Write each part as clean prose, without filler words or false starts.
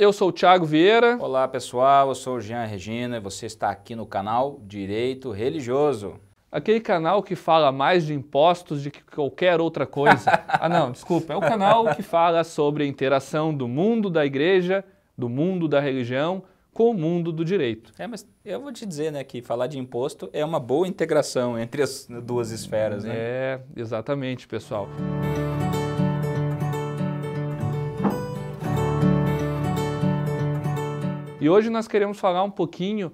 Eu sou o Thiago Vieira. Olá pessoal, eu sou o Jean Regina e você está aqui no canal Direito Religioso. Aquele canal que fala mais de impostos do que qualquer outra coisa. Não, desculpa, é o canal que fala sobre a interação do mundo da igreja, do mundo da religião, com o mundo do direito. Mas eu vou te dizer, né, que falar de imposto é uma boa integração entre as duas esferas, né? É, exatamente, pessoal. E hoje nós queremos falar um pouquinho,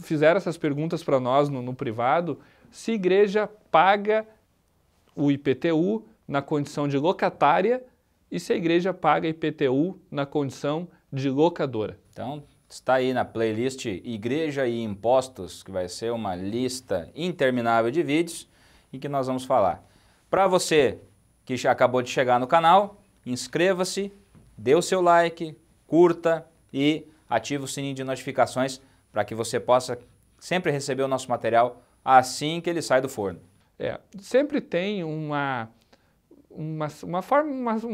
fizeram essas perguntas para nós no privado, se a igreja paga o IPTU na condição de locatária e se a igreja paga IPTU na condição de locadora. Então, está aí na playlist Igreja e Impostos, que vai ser uma lista interminável de vídeos em que nós vamos falar. Para você que já acabou de chegar no canal, inscreva-se, dê o seu like, curta e ative o sininho de notificações para que você possa sempre receber o nosso material assim que ele sai do forno. Sempre tem um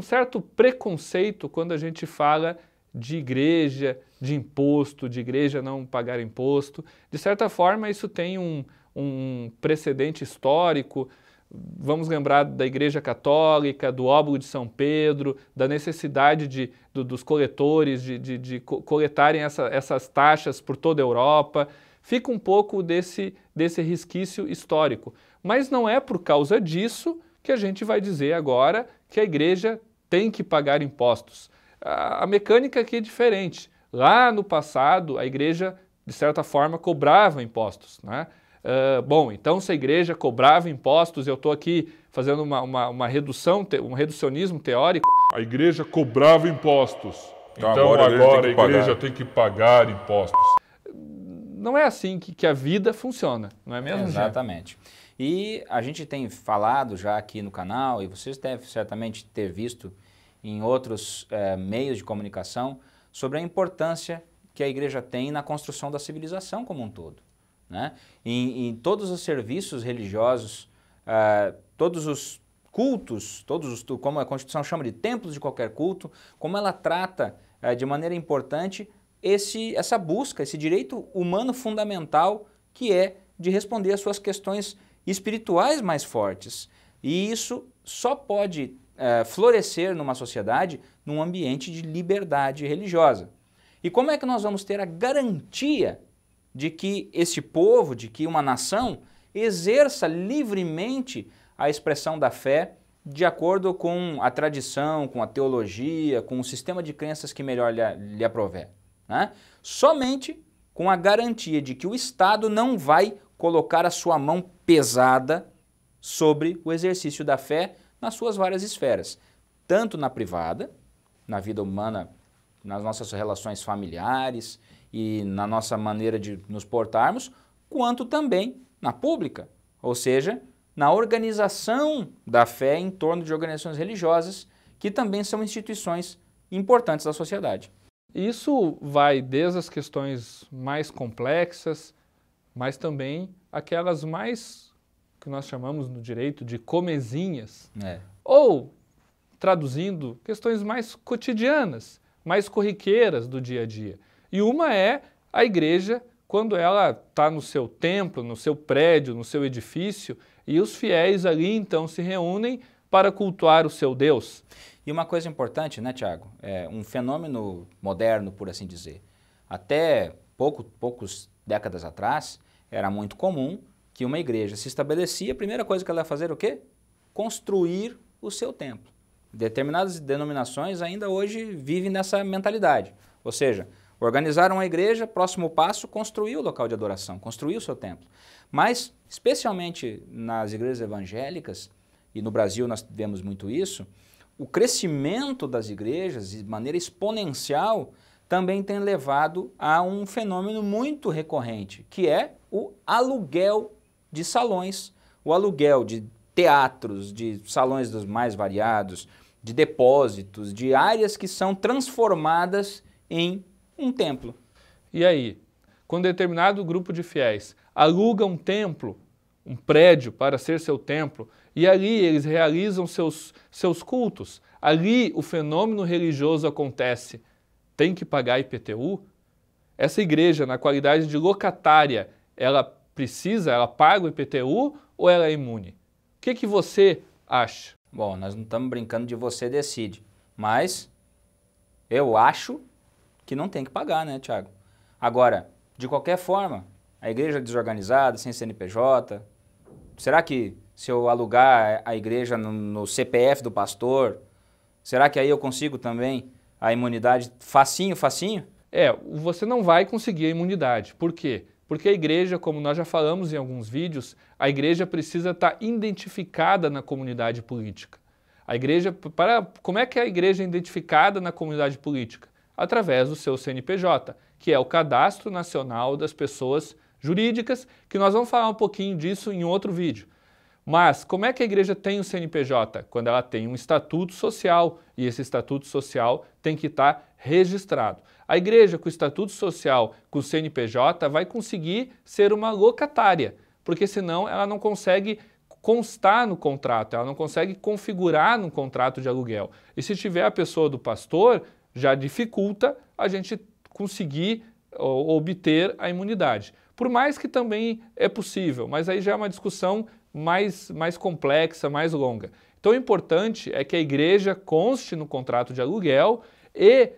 certo preconceito quando a gente fala de igreja, de imposto, de igreja não pagar imposto. De certa forma, isso tem um precedente histórico. Vamos lembrar da Igreja Católica, do Óbolo de São Pedro, da necessidade dos coletores de coletarem essas taxas por toda a Europa. Fica um pouco desse resquício histórico. Mas não é por causa disso que a gente vai dizer agora que a igreja tem que pagar impostos. A mecânica aqui é diferente. Lá no passado, a igreja, de certa forma, cobrava impostos, né? Bom, então se a igreja cobrava impostos, eu estou aqui fazendo uma redução, um reducionismo teórico. A igreja cobrava impostos, então agora a igreja tem que pagar impostos. Não é assim que a vida funciona, não é mesmo, Exatamente. E a gente tem falado já aqui no canal, e vocês devem certamente ter visto em outros meios de comunicação, sobre a importância que a igreja tem na construção da civilização como um todo. Né? Em todos os serviços religiosos, todos os cultos, como a Constituição chama de templos de qualquer culto, como ela trata de maneira importante essa busca, esse direito humano fundamental que é de responder às suas questões espirituais mais fortes. E isso só pode florescer numa sociedade num ambiente de liberdade religiosa. E como é que nós vamos ter a garantia de que este povo, de que uma nação exerça livremente a expressão da fé de acordo com a tradição, com a teologia, com o sistema de crenças que melhor lhe aprover, né? Somente com a garantia de que o Estado não vai colocar a sua mão pesada sobre o exercício da fé nas suas várias esferas, tanto na privada, na vida humana, nas nossas relações familiares e na nossa maneira de nos portarmos, quanto também na pública, ou seja, na organização da fé em torno de organizações religiosas, que também são instituições importantes da sociedade. Isso vai desde as questões mais complexas, mas também aquelas mais, que nós chamamos no direito de comezinhas, ou, traduzindo, questões mais cotidianas, mais corriqueiras do dia a dia. E uma é a igreja, quando ela está no seu templo, no seu prédio, no seu edifício, e os fiéis ali então se reúnem para cultuar o seu Deus. E uma coisa importante, né, Tiago? É um fenômeno moderno, por assim dizer. Até poucos décadas atrás, era muito comum que uma igreja se estabelecia, a primeira coisa que ela ia fazer o quê? Construir o seu templo. Determinadas denominações ainda hoje vivem nessa mentalidade. Ou seja, organizaram a igreja, próximo passo, construir o local de adoração, construir o seu templo. Mas, especialmente nas igrejas evangélicas, e no Brasil nós vemos muito isso, o crescimento das igrejas, de maneira exponencial, também tem levado a um fenômeno muito recorrente, que é o aluguel de salões, o aluguel de teatros, de salões dos mais variados, de depósitos, de áreas que são transformadas em um templo. E aí, quando determinado grupo de fiéis aluga um templo, um prédio para ser seu templo, e ali eles realizam seus cultos, ali o fenômeno religioso acontece. tem que pagar IPTU? Essa igreja, na qualidade de locatária, ela paga o IPTU ou ela é imune? O que você acha? Bom, nós não estamos brincando de você decide, mas eu acho que não tem que pagar, né, Tiago? Agora, de qualquer forma, a igreja desorganizada, sem CNPJ, será que se eu alugar a igreja no CPF do pastor, será que aí eu consigo também a imunidade facinho? Você não vai conseguir a imunidade. Por quê? Porque a igreja, como nós já falamos em alguns vídeos, a igreja precisa estar identificada na comunidade política. Como é que a igreja é identificada na comunidade política? Através do seu CNPJ, que é o Cadastro Nacional das Pessoas Jurídicas, que nós vamos falar um pouquinho disso em outro vídeo. Mas como é que a igreja tem o CNPJ? Quando ela tem um estatuto social, e esse estatuto social tem que estar registrado. A igreja com o estatuto social, com o CNPJ, vai conseguir ser uma locatária, porque senão ela não consegue constar no contrato, ela não consegue configurar no contrato de aluguel. E se tiver a pessoa do pastor, já dificulta a gente conseguir obter a imunidade. Por mais que também é possível, mas aí já é uma discussão mais complexa, mais longa. Então o importante é que a igreja conste no contrato de aluguel e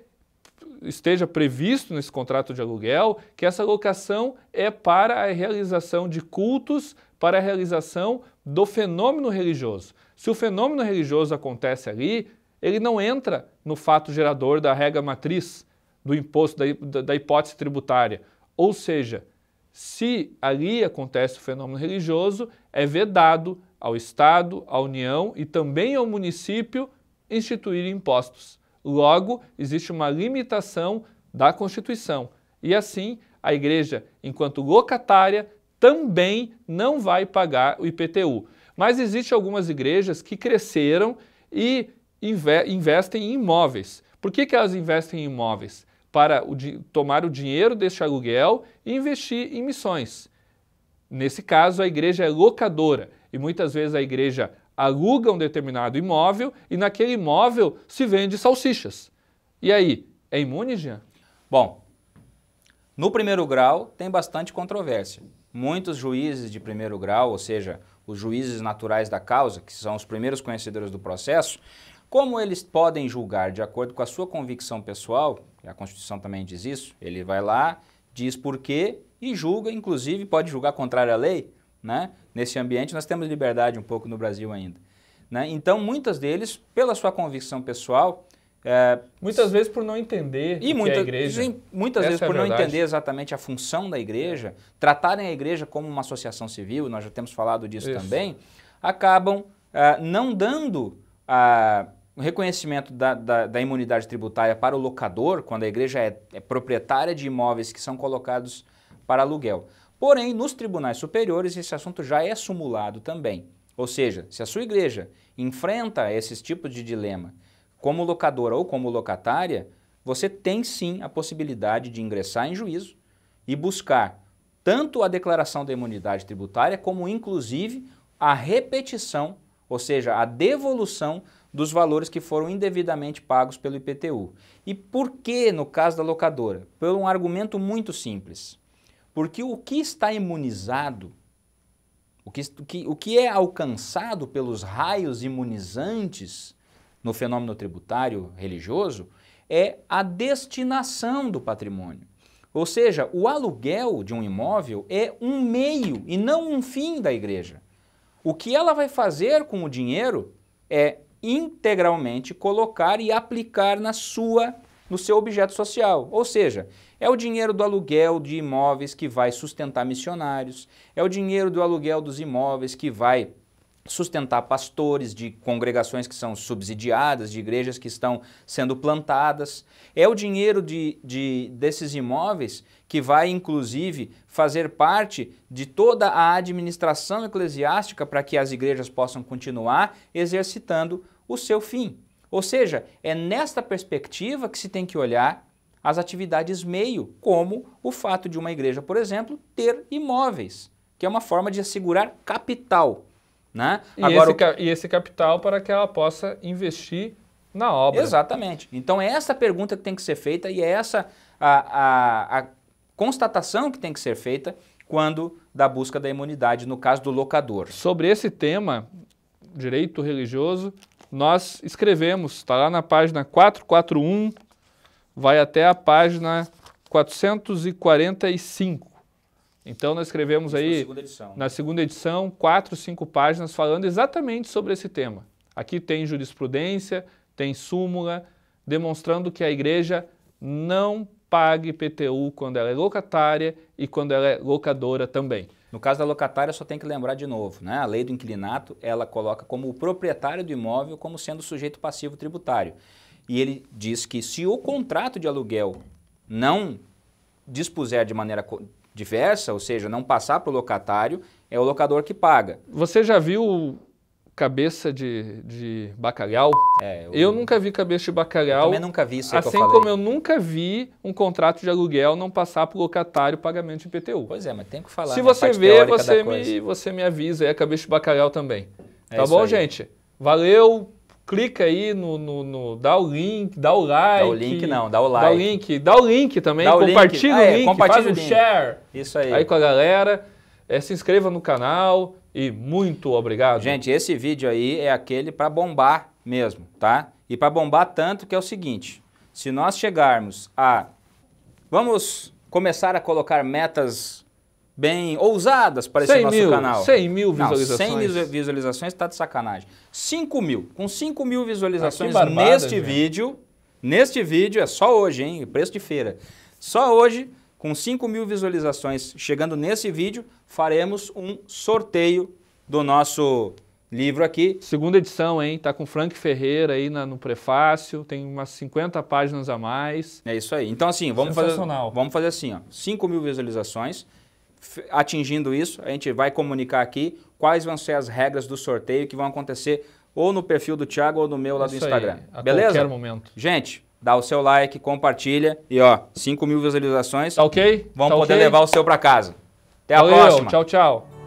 esteja previsto nesse contrato de aluguel que essa locação é para a realização de cultos, para a realização do fenômeno religioso. Se o fenômeno religioso acontece ali, ele não entra no fato gerador da regra matriz do imposto, da hipótese tributária. Ou seja, se ali acontece o fenômeno religioso, é vedado ao Estado, à União e também ao município instituir impostos. Logo, existe uma limitação da Constituição. E assim, a igreja, enquanto locatária, também não vai pagar o IPTU. Mas existem algumas igrejas que cresceram e investem em imóveis. Por que elas investem em imóveis? Para tomar o dinheiro deste aluguel e investir em missões. Nesse caso, a igreja é locadora e muitas vezes a igreja aluga um determinado imóvel e naquele imóvel se vende salsichas. E aí, é imune, Jean? Bom, no primeiro grau tem bastante controvérsia. Muitos juízes de primeiro grau, ou seja, os juízes naturais da causa, que são os primeiros conhecedores do processo, como eles podem julgar de acordo com a sua convicção pessoal, a Constituição também diz isso, ele vai lá, diz por quê e julga, inclusive pode julgar contrário à lei, né? Nesse ambiente nós temos liberdade um pouco no Brasil ainda, né? Então muitos deles, pela sua convicção pessoal... muitas vezes por não entender o que é a igreja. Sim, muitas vezes por não entender exatamente a função da igreja, tratarem a igreja como uma associação civil, nós já temos falado disso também, acabam não dando o reconhecimento da imunidade tributária para o locador, quando a igreja é proprietária de imóveis que são colocados para aluguel. Porém, nos tribunais superiores, esse assunto já é sumulado também. Ou seja, se a sua igreja enfrenta esses tipos de dilema como locadora ou como locatária, você tem sim a possibilidade de ingressar em juízo e buscar tanto a declaração da imunidade tributária como inclusive a repetição, ou seja, a devolução dos valores que foram indevidamente pagos pelo IPTU. E por que no caso da locadora? Por um argumento muito simples. Porque o que está imunizado, o que é alcançado pelos raios imunizantes no fenômeno tributário religioso é a destinação do patrimônio. Ou seja, o aluguel de um imóvel é um meio e não um fim da igreja. O que ela vai fazer com o dinheiro é integralmente colocar e aplicar no seu objeto social. Ou seja, é o dinheiro do aluguel de imóveis que vai sustentar missionários, é o dinheiro do aluguel dos imóveis que vai sustentar pastores de congregações que são subsidiadas, de igrejas que estão sendo plantadas. É o dinheiro desses imóveis que vai, inclusive, fazer parte de toda a administração eclesiástica para que as igrejas possam continuar exercitando o seu fim. Ou seja, é nesta perspectiva que se tem que olhar as atividades meio, como o fato de uma igreja, por exemplo, ter imóveis, que é uma forma de assegurar capital. Né? E esse capital para que ela possa investir na obra. Exatamente. Então é essa pergunta que tem que ser feita e é essa a constatação que tem que ser feita quando da busca da imunidade, no caso do locador. Sobre esse tema, direito religioso, nós escrevemos, está lá na página 441, vai até a página 445. Então nós escrevemos aí, na segunda edição, 4, 5 páginas falando exatamente sobre esse tema. Aqui tem jurisprudência, tem súmula, demonstrando que a igreja não paga IPTU quando ela é locatária e quando ela é locadora também. No caso da locatária, só tem que lembrar de novo, né? A lei do inquilinato, ela coloca como o proprietário do imóvel como sendo sujeito passivo tributário. E ele diz que se o contrato de aluguel não dispuser de maneira diversa, ou seja, não passar para o locatário, é o locador que paga. Você já viu cabeça de bacalhau? Eu nunca vi cabeça de bacalhau. Eu também nunca vi isso aí que eu assim falei. como eu nunca vi um contrato de aluguel não passar para o locatário o pagamento de IPTU. Pois é, mas tem que falar. Se você vê, você me avisa, é cabeça de bacalhau também. Tá bom, gente? Valeu, clica aí dá o link, dá o like. Dá o link não, dá o like. Dá o link também, compartilha o link, faz um share. Isso aí. Aí com a galera, se inscreva no canal. E muito obrigado. Gente, esse vídeo aí é aquele para bombar mesmo, tá? E para bombar tanto que é o seguinte, se nós chegarmos vamos começar a colocar metas bem ousadas para esse nosso canal. 100 mil visualizações. Não, 100 mil visualizações tá de sacanagem. 5 mil. Com 5 mil visualizações neste vídeo, é só hoje, hein? Preço de feira. Só hoje, com 5 mil visualizações chegando nesse vídeo, faremos um sorteio do nosso livro aqui. Segunda edição, hein? Tá com Frank Ferreira aí no prefácio, tem umas 50 páginas a mais. É isso aí. Então assim, vamos fazer assim, ó, 5 mil visualizações, atingindo isso, a gente vai comunicar aqui quais vão ser as regras do sorteio que vão acontecer ou no perfil do Thiago ou no meu lá do Instagram. Beleza? A qualquer momento. Gente, dá o seu like, compartilha e ó, 5 mil visualizações. Tá ok? Vamos poder levar o seu para casa. Até a Valeu, próxima. Tchau, tchau.